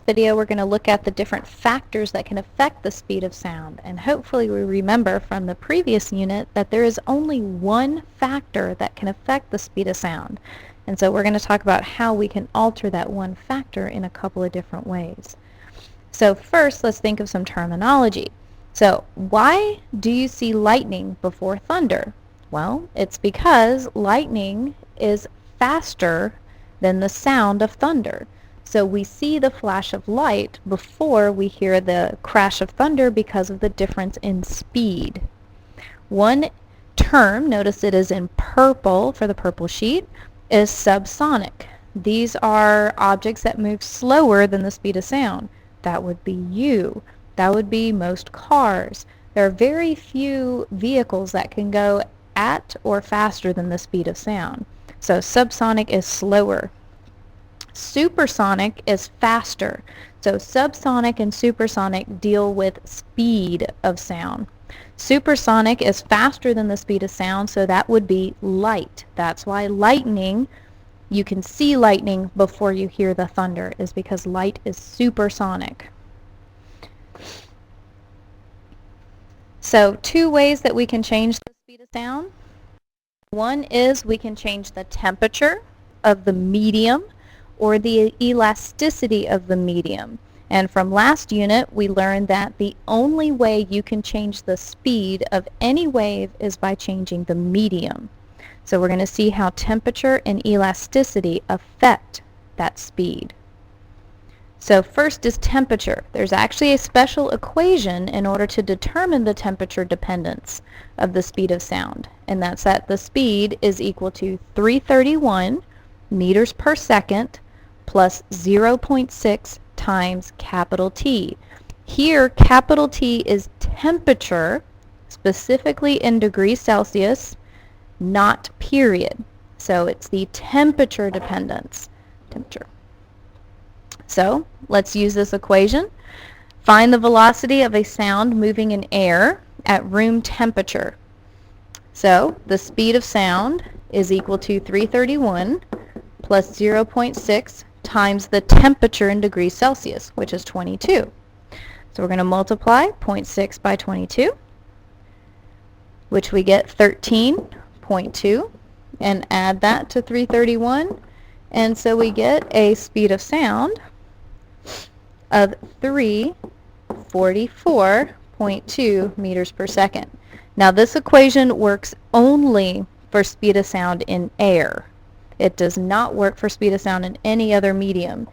video, we're going to look at the different factors that can affect the speed of sound. And hopefully we remember from the previous unit that there is only one factor that can affect the speed of sound. And so we're going to talk about how we can alter that one factor in a couple of different ways. So first, let's think of some terminology. So why do you see lightning before thunder? Well, it's because lightning is faster than the sound of thunder. So we see the flash of light before we hear the crash of thunder because of the difference in speed. One term, notice it is in purple for the purple sheet, is subsonic. These are objects that move slower than the speed of sound. That would be you. That would be most cars. There are very few vehicles that can go at or faster than the speed of sound. So subsonic is slower. Supersonic is faster. So subsonic and supersonic deal with speed of sound. Supersonic is faster than the speed of sound, so that would be light. That's why lightning, you can see lightning before you hear the thunder, is because light is supersonic. So two ways that we can change the speed of sound. One is we can change the temperature of the medium or the elasticity of the medium. And from last unit, we learned that the only way you can change the speed of any wave is by changing the medium. So we're going to see how temperature and elasticity affect that speed. So first is temperature. There's actually a special equation in order to determine the temperature dependence of the speed of sound, and that's that the speed is equal to 331 meters per second plus 0.6 times capital T. Here, capital T is temperature, specifically in degrees Celsius, not period. So it's the temperature dependence. Temperature. So let's use this equation. Find the velocity of a sound moving in air at room temperature. So the speed of sound is equal to 331 plus 0.6 times the temperature in degrees Celsius, which is 22. So we're going to multiply 0.6 by 22, which we get 13.2, and add that to 331, and so we get a speed of sound of 344.2 meters per second. Now this equation works only for speed of sound in air. It does not work for speed of sound in any other medium.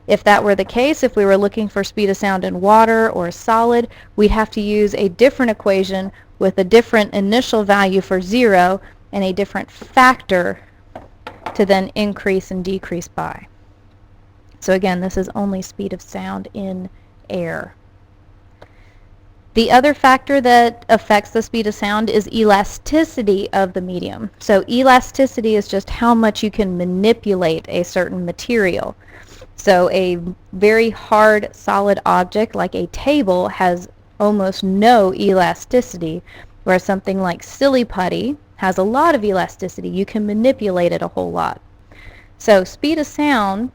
If that were the case, if we were looking for speed of sound in water or solid, we'd have to use a different equation with a different initial value for 0 and a different factor to then increase and decrease by. So again, this is only speed of sound in air. The other factor that affects the speed of sound is elasticity of the medium. So elasticity is just how much you can manipulate a certain material. So a very hard, solid object like a table has almost no elasticity, whereas something like silly putty has a lot of elasticity. You can manipulate it a whole lot. So speed of sound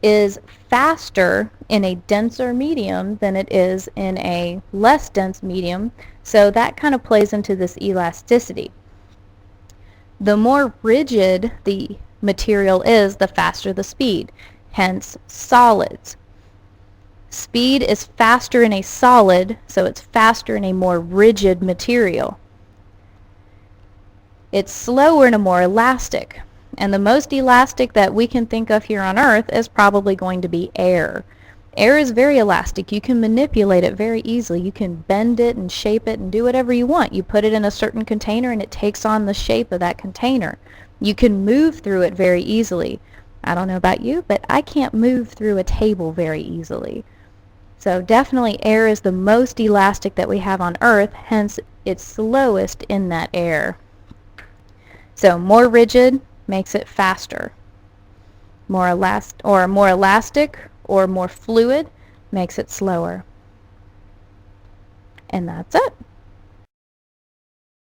is faster in a denser medium than it is in a less dense medium, so that kind of plays into this elasticity. The more rigid the material is, the faster the speed, hence solids. Speed is faster in a solid, so it's faster in a more rigid material. It's slower in a more elastic. And the most elastic that we can think of here on Earth is probably going to be air. Air is very elastic. You can manipulate it very easily. You can bend it and shape it and do whatever you want. You put it in a certain container and it takes on the shape of that container. You can move through it very easily. I don't know about you, but I can't move through a table very easily. So definitely air is the most elastic that we have on Earth, hence it's slowest in that air. So more rigid makes it faster. More elastic or more fluid makes it slower. And that's it.